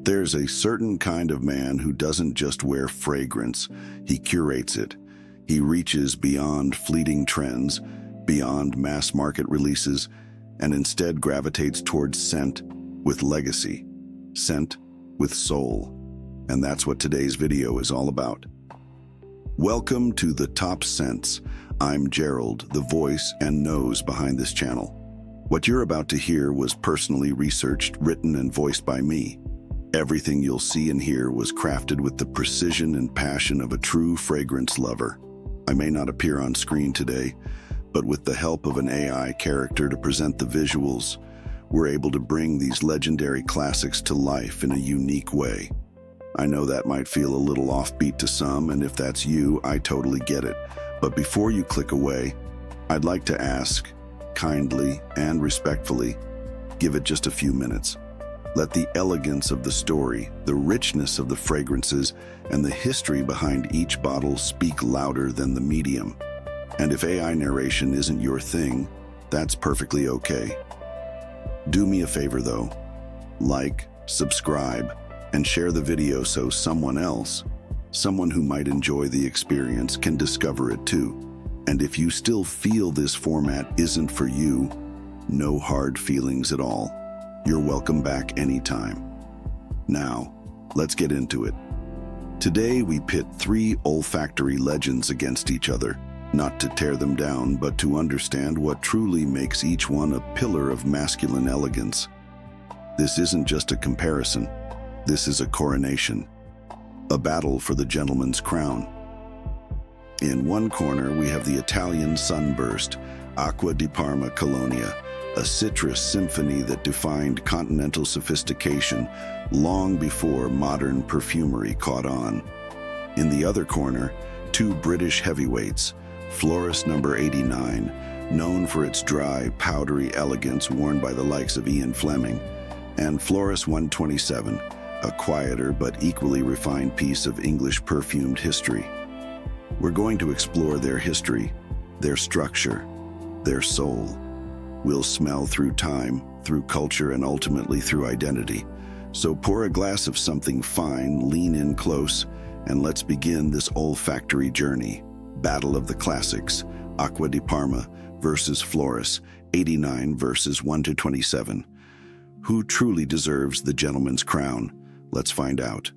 There's a certain kind of man who doesn't just wear fragrance, he curates it. He reaches beyond fleeting trends, beyond mass market releases, and instead gravitates towards scent with legacy, scent with soul. And that's what today's video is all about. Welcome to the Top Scents. I'm Gerald, the voice and nose behind this channel. What you're about to hear was personally researched, written, and voiced by me. Everything you'll see and hear was crafted with the precision and passion of a true fragrance lover. I may not appear on screen today, but with the help of an AI character to present the visuals, we're able to bring these legendary classics to life in a unique way. I know that might feel a little offbeat to some, and if that's you, I totally get it. But before you click away, I'd like to ask, kindly and respectfully, give it just a few minutes. Let the elegance of the story, the richness of the fragrances, and the history behind each bottle speak louder than the medium. And if AI narration isn't your thing, that's perfectly okay. Do me a favor though, like, subscribe, and share the video so someone else, someone who might enjoy the experience, can discover it too. And if you still feel this format isn't for you, no hard feelings at all. You're welcome back anytime. Now, let's get into it. Today we pit three olfactory legends against each other, not to tear them down, but to understand what truly makes each one a pillar of masculine elegance. This isn't just a comparison, this is a coronation, a battle for the gentleman's crown. In one corner we have the Italian sunburst, Acqua di Parma Colognes, a citrus symphony that defined continental sophistication long before modern perfumery caught on. In the other corner, two British heavyweights, Floris No. 89, known for its dry, powdery elegance worn by the likes of Ian Fleming, and Floris 127, a quieter but equally refined piece of English perfumed history. We're going to explore their history, their structure, their soul. We'll smell through time, through culture, and ultimately through identity. So pour a glass of something fine, lean in close, and let's begin this olfactory journey. Battle of the Classics, Acqua di Parma versus Floris, 89 versus 1-27. Who truly deserves the gentleman's crown? Let's find out.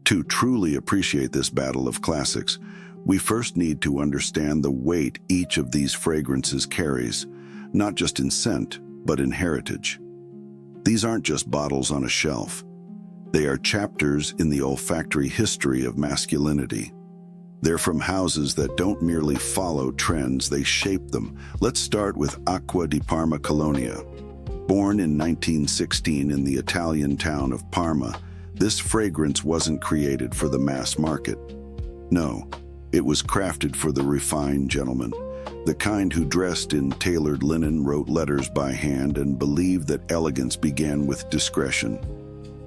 To truly appreciate this battle of classics, we first need to understand the weight each of these fragrances carries, not just in scent, but in heritage. These aren't just bottles on a shelf. They are chapters in the olfactory history of masculinity. They're from houses that don't merely follow trends, they shape them. Let's start with Acqua di Parma Colognes. Born in 1916 in the Italian town of Parma, this fragrance wasn't created for the mass market. No, it was crafted for the refined gentleman, the kind who dressed in tailored linen, wrote letters by hand, and believed that elegance began with discretion.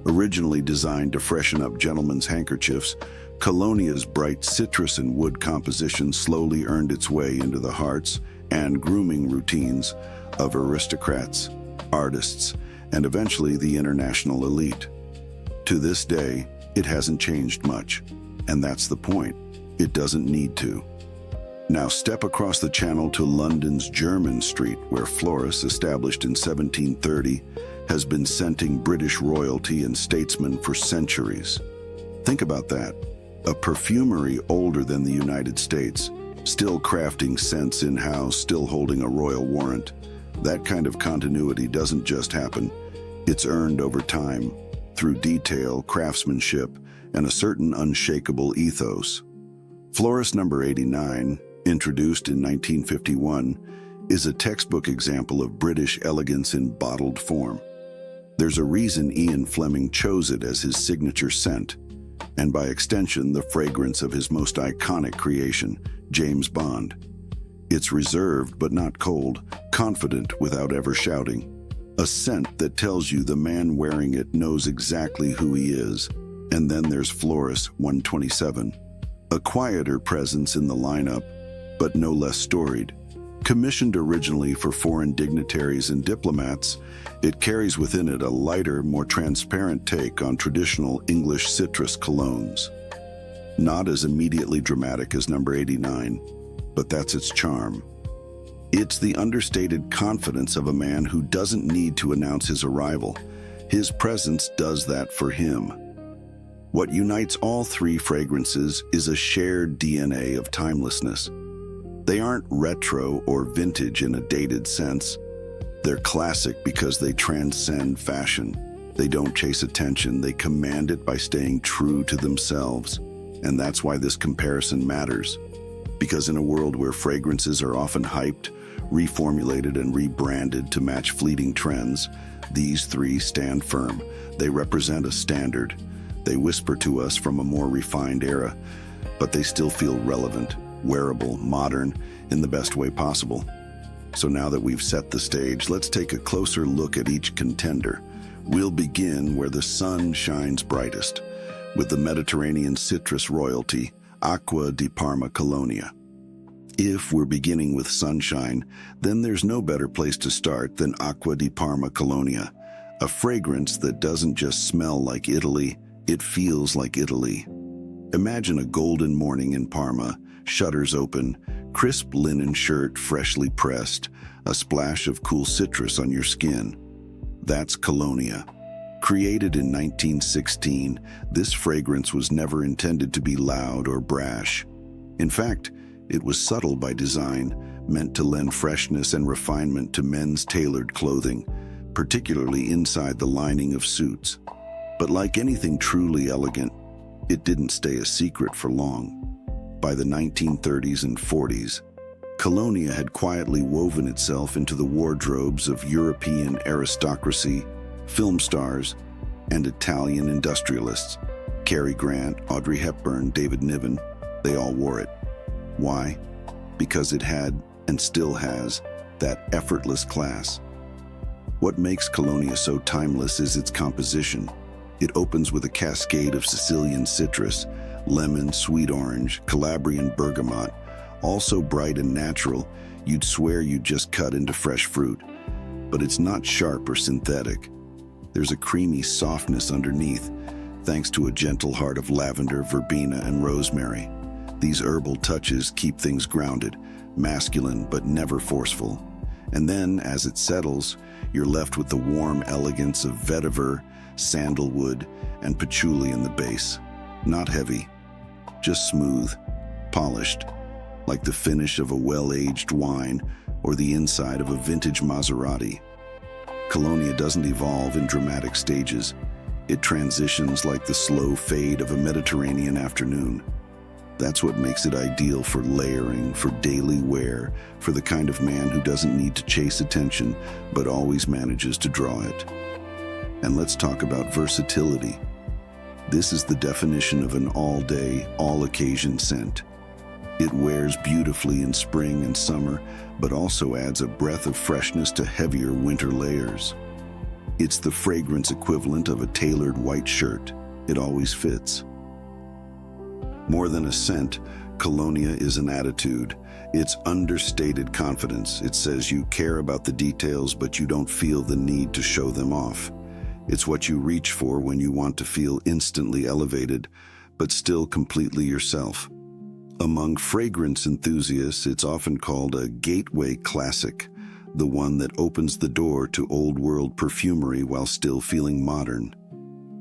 Originally designed to freshen up gentlemen's handkerchiefs, Colognes' bright citrus and wood composition slowly earned its way into the hearts and grooming routines of aristocrats, artists, and eventually the international elite. To this day, it hasn't changed much, and that's the point. It doesn't need to. Now step across the channel to London's Jermyn Street, where Floris, established in 1730, has been scenting British royalty and statesmen for centuries. Think about that. A perfumery older than the United States, still crafting scents in-house, still holding a royal warrant. That kind of continuity doesn't just happen. It's earned over time, through detail, craftsmanship, and a certain unshakable ethos. Floris No. 89, introduced in 1951, is a textbook example of British elegance in bottled form. There's a reason Ian Fleming chose it as his signature scent, and by extension, the fragrance of his most iconic creation, James Bond. It's reserved but not cold, confident without ever shouting. A scent that tells you the man wearing it knows exactly who he is. And then there's Floris 127, a quieter presence in the lineup, but no less storied. Commissioned originally for foreign dignitaries and diplomats, it carries within it a lighter, more transparent take on traditional English citrus colognes. Not as immediately dramatic as number 89, but that's its charm. It's the understated confidence of a man who doesn't need to announce his arrival. His presence does that for him. What unites all three fragrances is a shared DNA of timelessness. They aren't retro or vintage in a dated sense. They're classic because they transcend fashion. They don't chase attention, they command it by staying true to themselves. And that's why this comparison matters. Because in a world where fragrances are often hyped, reformulated, and rebranded to match fleeting trends, these three stand firm. They represent a standard. They whisper to us from a more refined era, but they still feel relevant, wearable, modern, in the best way possible. So now that we've set the stage, let's take a closer look at each contender. We'll begin where the sun shines brightest, with the Mediterranean citrus royalty, Acqua di Parma Colonia. If we're beginning with sunshine, then there's no better place to start than Acqua di Parma Colonia, a fragrance that doesn't just smell like Italy, it feels like Italy. Imagine a golden morning in Parma, shutters open, crisp linen shirt freshly pressed, a splash of cool citrus on your skin. That's Colonia. Created in 1916, this fragrance was never intended to be loud or brash. In fact, it was subtle by design, meant to lend freshness and refinement to men's tailored clothing, particularly inside the lining of suits. But like anything truly elegant, it didn't stay a secret for long. By the 1930s and 40s, Colonia had quietly woven itself into the wardrobes of European aristocracy, film stars, and Italian industrialists. Cary Grant, Audrey Hepburn, David Niven, they all wore it. Why? Because it had, and still has, that effortless class. What makes Colonia so timeless is its composition. It opens with a cascade of Sicilian citrus, lemon, sweet orange, Calabrian bergamot, all so bright and natural, you'd swear you'd just cut into fresh fruit. But it's not sharp or synthetic. There's a creamy softness underneath, thanks to a gentle heart of lavender, verbena, and rosemary. These herbal touches keep things grounded, masculine but never forceful. And then, as it settles, you're left with the warm elegance of vetiver, sandalwood, and patchouli in the base. Not heavy, just smooth, polished, like the finish of a well-aged wine or the inside of a vintage Maserati. Colonia doesn't evolve in dramatic stages. It transitions like the slow fade of a Mediterranean afternoon. That's what makes it ideal for layering, for daily wear, for the kind of man who doesn't need to chase attention, but always manages to draw it. And let's talk about versatility. This is the definition of an all-day, all-occasion scent. It wears beautifully in spring and summer, but also adds a breath of freshness to heavier winter layers. It's the fragrance equivalent of a tailored white shirt. It always fits. More than a scent, Colonia is an attitude. It's understated confidence. It says you care about the details, but you don't feel the need to show them off. It's what you reach for when you want to feel instantly elevated, but still completely yourself. Among fragrance enthusiasts, it's often called a gateway classic, the one that opens the door to old-world perfumery while still feeling modern.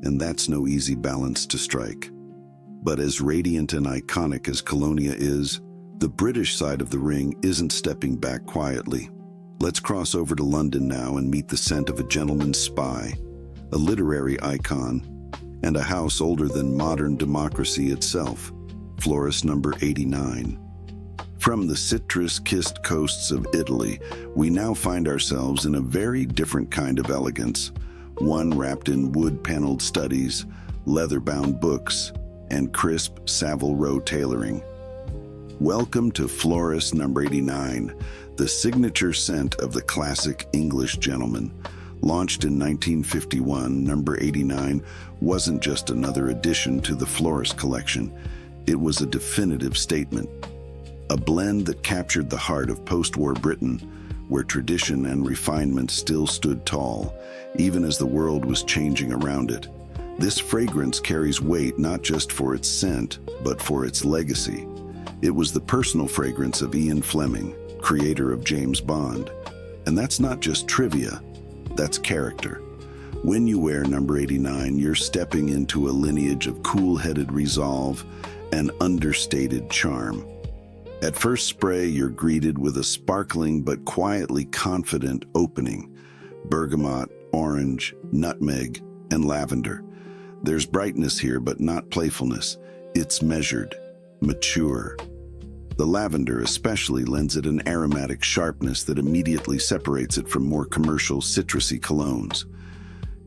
And that's no easy balance to strike. But as radiant and iconic as Colonia is, the British side of the ring isn't stepping back quietly. Let's cross over to London now and meet the scent of a gentleman's spy, a literary icon, and a house older than modern democracy itself, Floris number 89. From the citrus-kissed coasts of Italy, we now find ourselves in a very different kind of elegance, one wrapped in wood-paneled studies, leather-bound books, and crisp Savile Row tailoring. Welcome to Floris number 89, the signature scent of the classic English gentleman. Launched in 1951, number 89 wasn't just another addition to the Floris collection. It was a definitive statement. a blend that captured the heart of post-war Britain, where tradition and refinement still stood tall, even as the world was changing around it. This fragrance carries weight not just for its scent, but for its legacy. It was the personal fragrance of Ian Fleming, creator of James Bond. And that's not just trivia, that's character. When you wear number 89, you're stepping into a lineage of cool-headed resolve and understated charm. At first spray, you're greeted with a sparkling but quietly confident opening. Bergamot, orange, nutmeg, and lavender. There's brightness here, but not playfulness. It's measured, mature. The lavender especially lends it an aromatic sharpness that immediately separates it from more commercial citrusy colognes.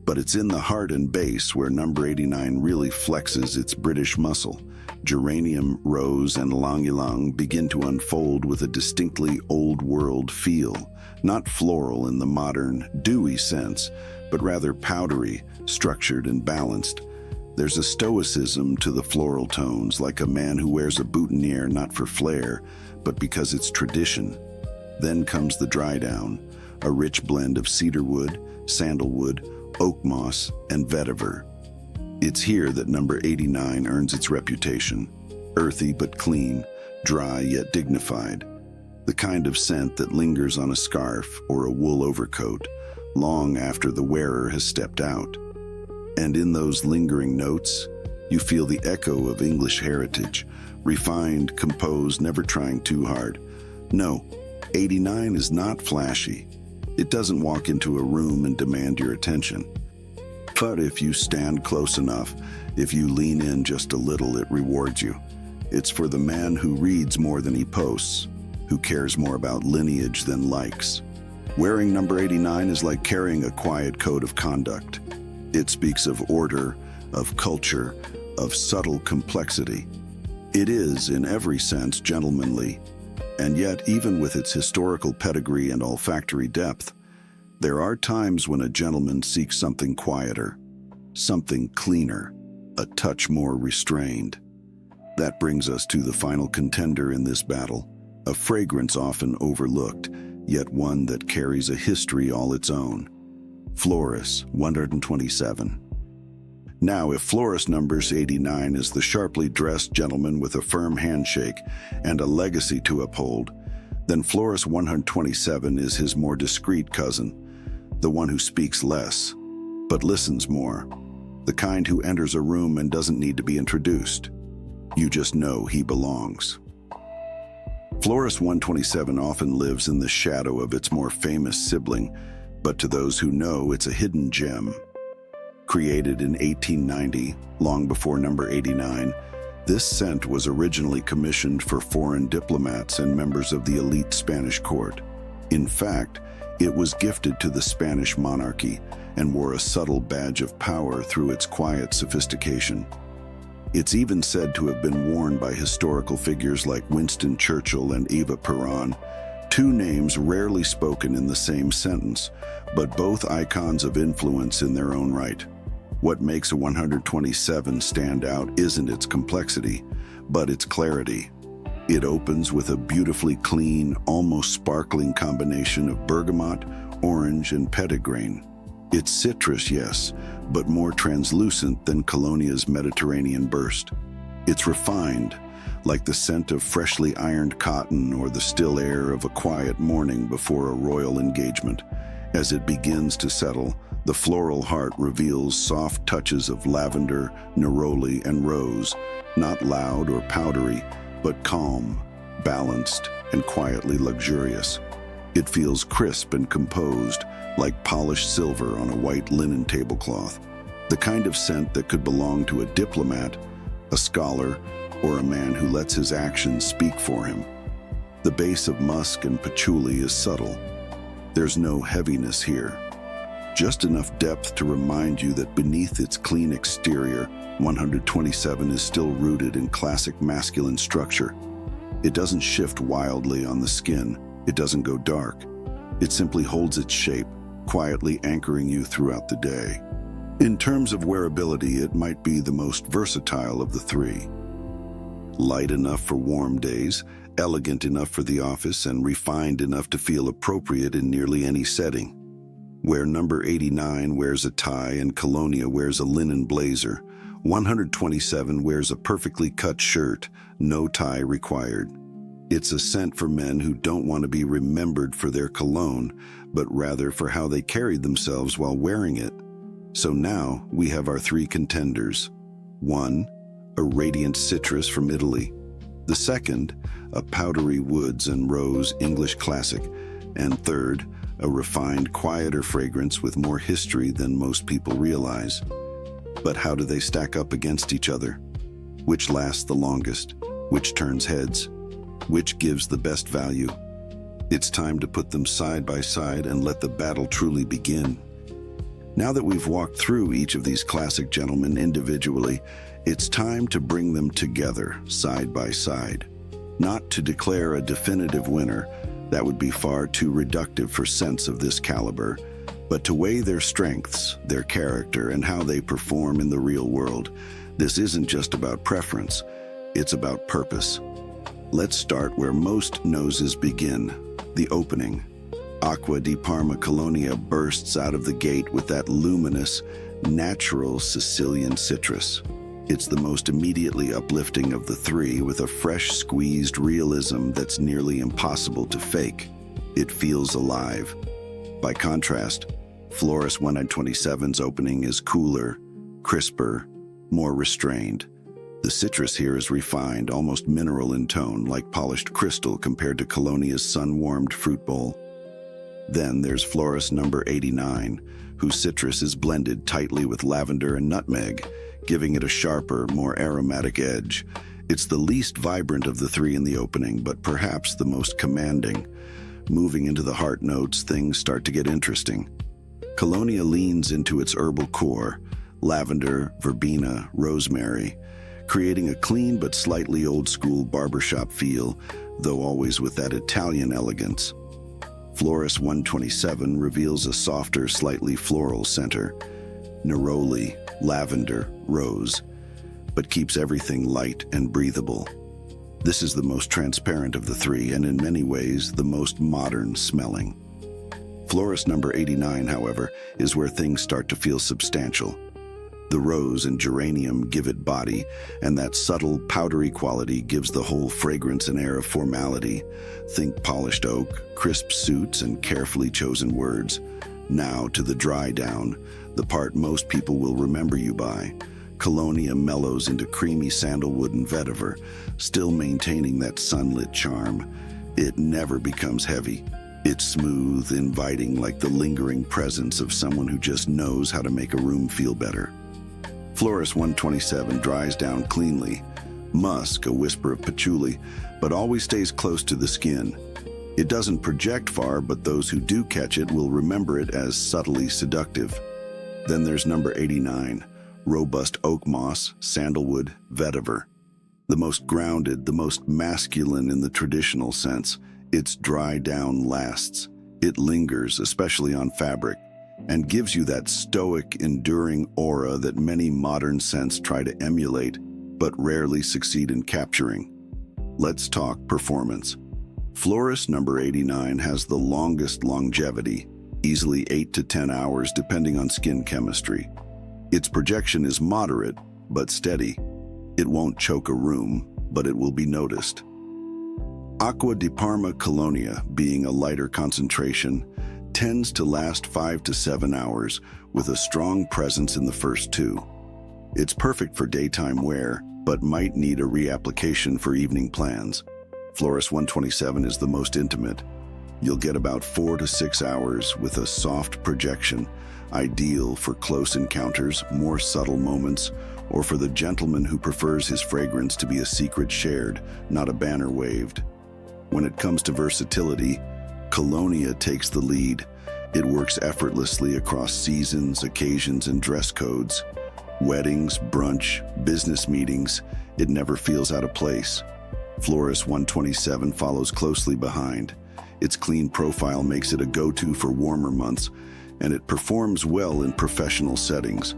But it's in the heart and base where number 89 really flexes its British muscle. Geranium, rose, and ylang-ylang begin to unfold with a distinctly old-world feel, not floral in the modern, dewy sense, but rather powdery, structured, and balanced. There's a stoicism to the floral tones, like a man who wears a boutonniere not for flair, but because it's tradition. Then comes the dry down, a rich blend of cedarwood, sandalwood, oak moss, and vetiver. It's here that number 89 earns its reputation. Earthy but clean, dry yet dignified. The kind of scent that lingers on a scarf or a wool overcoat, long after the wearer has stepped out. And in those lingering notes, you feel the echo of English heritage, refined, composed, never trying too hard. No, 89 is not flashy. It doesn't walk into a room and demand your attention. But if you stand close enough, if you lean in just a little, it rewards you. It's for the man who reads more than he posts, who cares more about lineage than likes. Wearing number 89 is like carrying a quiet code of conduct. It speaks of order, of culture, of subtle complexity. It is, in every sense, gentlemanly. And yet, even with its historical pedigree and olfactory depth, there are times when a gentleman seeks something quieter, something cleaner, a touch more restrained. That brings us to the final contender in this battle, a fragrance often overlooked, yet one that carries a history all its own. Floris, 127. Now, if Floris numbers 89 is the sharply dressed gentleman with a firm handshake and a legacy to uphold, then Floris 127 is his more discreet cousin, the one who speaks less, but listens more, the kind who enters a room and doesn't need to be introduced. You just know he belongs. Floris 127 often lives in the shadow of its more famous sibling, but to those who know, it's a hidden gem. Created in 1890, long before number 89, this scent was originally commissioned for foreign diplomats and members of the elite Spanish court. In fact, it was gifted to the Spanish monarchy and wore a subtle badge of power through its quiet sophistication. It's even said to have been worn by historical figures like Winston Churchill and Eva Peron, two names rarely spoken in the same sentence, but both icons of influence in their own right. What makes a 127 stand out isn't its complexity, but its clarity. It opens with a beautifully clean, almost sparkling combination of bergamot, orange, and petitgrain. It's citrus, yes, but more translucent than Colognes' Mediterranean burst. It's refined, like the scent of freshly ironed cotton or the still air of a quiet morning before a royal engagement. As it begins to settle, the floral heart reveals soft touches of lavender, neroli, and rose, not loud or powdery, but calm, balanced, and quietly luxurious. It feels crisp and composed, like polished silver on a white linen tablecloth. The kind of scent that could belong to a diplomat, a scholar, or a man who lets his actions speak for him. The base of musk and patchouli is subtle. There's no heaviness here. Just enough depth to remind you that beneath its clean exterior, 127 is still rooted in classic masculine structure. It doesn't shift wildly on the skin. It doesn't go dark. It simply holds its shape, quietly anchoring you throughout the day. In terms of wearability, it might be the most versatile of the three. Light enough for warm days, elegant enough for the office and refined enough to feel appropriate in nearly any setting. Where number 89 wears a tie and Colognes wears a linen blazer, 127 wears a perfectly cut shirt, no tie required. It's a scent for men who don't want to be remembered for their cologne, but rather for how they carried themselves while wearing it. So now we have our three contenders. 1, a radiant citrus from Italy. The second, a powdery woods and rose English classic. And third, a refined, quieter fragrance with more history than most people realize. But how do they stack up against each other? Which lasts the longest? Which turns heads? Which gives the best value? It's time to put them side by side and let the battle truly begin. Now that we've walked through each of these classic gentlemen individually, it's time to bring them together, side by side. Not to declare a definitive winner, that would be far too reductive for scents of this caliber, but to weigh their strengths, their character, and how they perform in the real world. This isn't just about preference, it's about purpose. Let's start where most noses begin, the opening. Acqua di Parma Colognes bursts out of the gate with that luminous, natural Sicilian citrus. It's the most immediately uplifting of the three, with a fresh squeezed realism that's nearly impossible to fake. It feels alive. By contrast, Floris 127's opening is cooler, crisper, more restrained. The citrus here is refined, almost mineral in tone, like polished crystal compared to Colognes' sun-warmed fruit bowl. Then there's Floris number 89, whose citrus is blended tightly with lavender and nutmeg, giving it a sharper, more aromatic edge. It's the least vibrant of the three in the opening, but perhaps the most commanding. Moving into the heart notes, things start to get interesting. Colognes leans into its herbal core, lavender, verbena, rosemary, creating a clean but slightly old-school barbershop feel, though always with that Italian elegance. Floris 127 reveals a softer, slightly floral center, neroli, lavender, rose, but keeps everything light and breathable. This is the most transparent of the three, and in many ways, the most modern smelling. Floris number 89, however, is where things start to feel substantial. The rose and geranium give it body, and that subtle, powdery quality gives the whole fragrance an air of formality. Think polished oak, crisp suits, and carefully chosen words. Now to the dry down, the part most people will remember you by. Colognes mellows into creamy sandalwood and vetiver, still maintaining that sunlit charm. It never becomes heavy. It's smooth, inviting, like the lingering presence of someone who just knows how to make a room feel better. Floris 127 dries down cleanly. Musk, a whisper of patchouli, but always stays close to the skin. It doesn't project far, but those who do catch it will remember it as subtly seductive. Then there's number 89, robust oak moss, sandalwood, vetiver. The most grounded, the most masculine in the traditional sense. Its dry down lasts. It lingers, especially on fabric, and gives you that stoic, enduring aura that many modern scents try to emulate, but rarely succeed in capturing. Let's talk performance. Floris number 89 has the longest longevity, easily 8 to 10 hours depending on skin chemistry. Its projection is moderate, but steady. It won't choke a room, but it will be noticed. Acqua di Parma Colognes, being a lighter concentration, tends to last 5 to 7 hours, with a strong presence in the first 2. It's perfect for daytime wear, but might need a reapplication for evening plans. Floris 127 is the most intimate. You'll get about 4 to 6 hours with a soft projection, ideal for close encounters, more subtle moments, or for the gentleman who prefers his fragrance to be a secret shared, not a banner waved. When it comes to versatility, Colognes takes the lead. It works effortlessly across seasons, occasions, and dress codes. Weddings, brunch, business meetings, it never feels out of place. Floris 127 follows closely behind. Its clean profile makes it a go-to for warmer months, and it performs well in professional settings.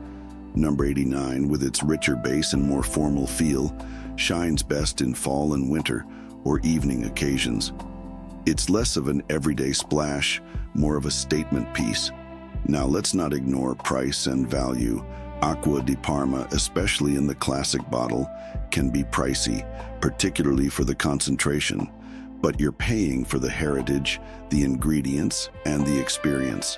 Number 89, with its richer base and more formal feel, shines best in fall and winter, or evening occasions. It's less of an everyday splash, more of a statement piece. Now let's not ignore price and value. Acqua di Parma, especially in the classic bottle, can be pricey, particularly for the concentration, but you're paying for the heritage, the ingredients, and the experience.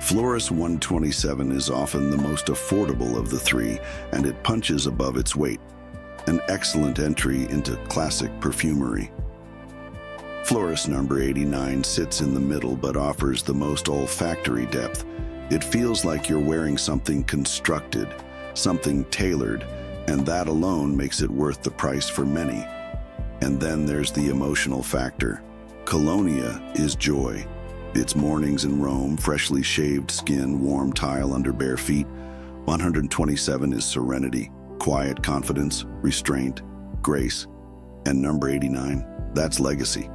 Floris 127 is often the most affordable of the three, and it punches above its weight. An excellent entry into classic perfumery. Floris number 89 sits in the middle but offers the most olfactory depth. It feels like you're wearing something constructed, something tailored, and that alone makes it worth the price for many. And then there's the emotional factor. Colognes is joy. It's mornings in Rome, freshly shaved skin, warm tile under bare feet. 127 is serenity, quiet confidence, restraint, grace. And number 89, that's legacy.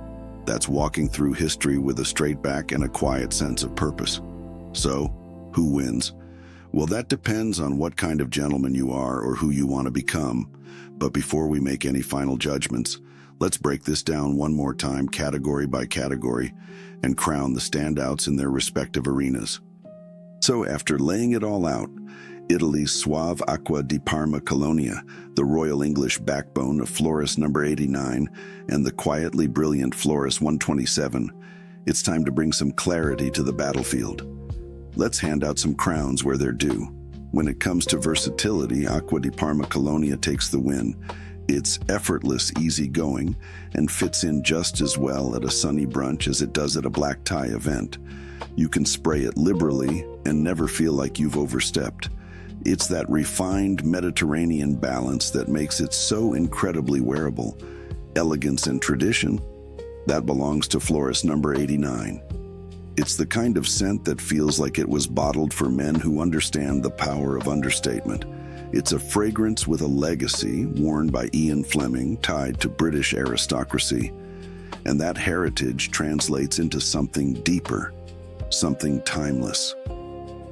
That's walking through history with a straight back and a quiet sense of purpose. So, who wins? Well, that depends on what kind of gentleman you are or who you want to become. But before we make any final judgments, let's break this down one more time, category by category, and crown the standouts in their respective arenas. So after laying it all out, Italy's suave Acqua di Parma Colognes, the Royal English backbone of Floris number 89, and the quietly brilliant Floris 127, it's time to bring some clarity to the battlefield. Let's hand out some crowns where they're due. When it comes to versatility, Acqua di Parma Colognes takes the win. It's effortless, easygoing, and fits in just as well at a sunny brunch as it does at a black tie event. You can spray it liberally and never feel like you've overstepped. It's that refined Mediterranean balance that makes it so incredibly wearable. Elegance and tradition, that belongs to Floris number 89. It's the kind of scent that feels like it was bottled for men who understand the power of understatement. It's a fragrance with a legacy, worn by Ian Fleming, tied to British aristocracy. And that heritage translates into something deeper, something timeless.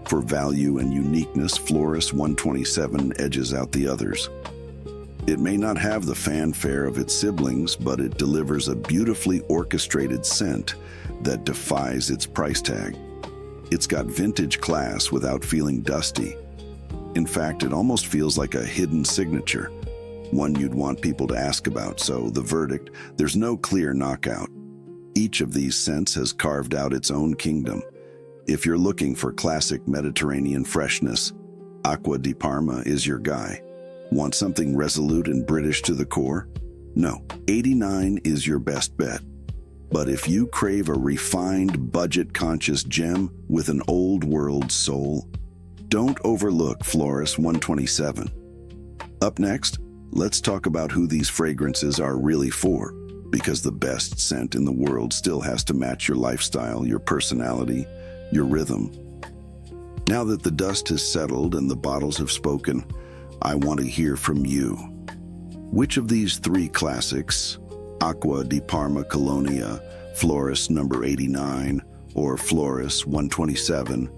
For value and uniqueness, Floris 127 edges out the others. It may not have the fanfare of its siblings, but it delivers a beautifully orchestrated scent that defies its price tag. It's got vintage class without feeling dusty. In fact, it almost feels like a hidden signature, one you'd want people to ask about. So the verdict, there's no clear knockout. Each of these scents has carved out its own kingdom. If you're looking for classic Mediterranean freshness, Acqua di Parma is your guy. Want something resolute and British to the core? No, 89 is your best bet. But if you crave a refined, budget-conscious gem with an old-world soul, don't overlook Floris 127. Up next, let's talk about who these fragrances are really for, because the best scent in the world still has to match your lifestyle, your personality, your rhythm. Now that the dust has settled and the bottles have spoken, I want to hear from you. Which of these three classics, Acqua di Parma Colognes, Floris number 89, or Floris 127,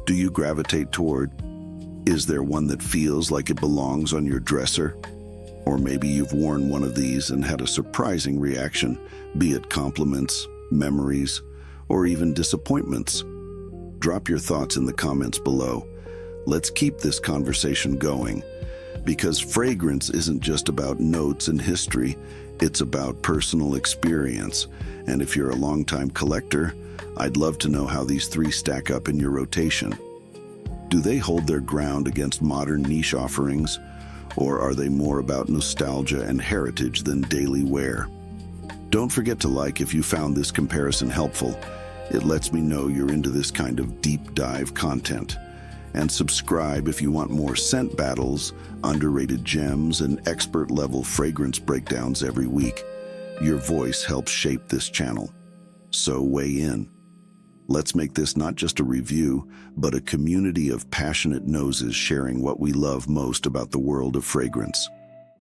do you gravitate toward? Is there one that feels like it belongs on your dresser? Or maybe you've worn one of these and had a surprising reaction, be it compliments, memories, or even disappointments. Drop your thoughts in the comments below. Let's keep this conversation going, because fragrance isn't just about notes and history, it's about personal experience. And if you're a longtime collector, I'd love to know how these three stack up in your rotation. Do they hold their ground against modern niche offerings, or are they more about nostalgia and heritage than daily wear? Don't forget to like if you found this comparison helpful. It lets me know you're into this kind of deep dive content. And subscribe if you want more scent battles, underrated gems, and expert-level fragrance breakdowns every week. Your voice helps shape this channel. So weigh in. Let's make this not just a review, but a community of passionate noses sharing what we love most about the world of fragrance.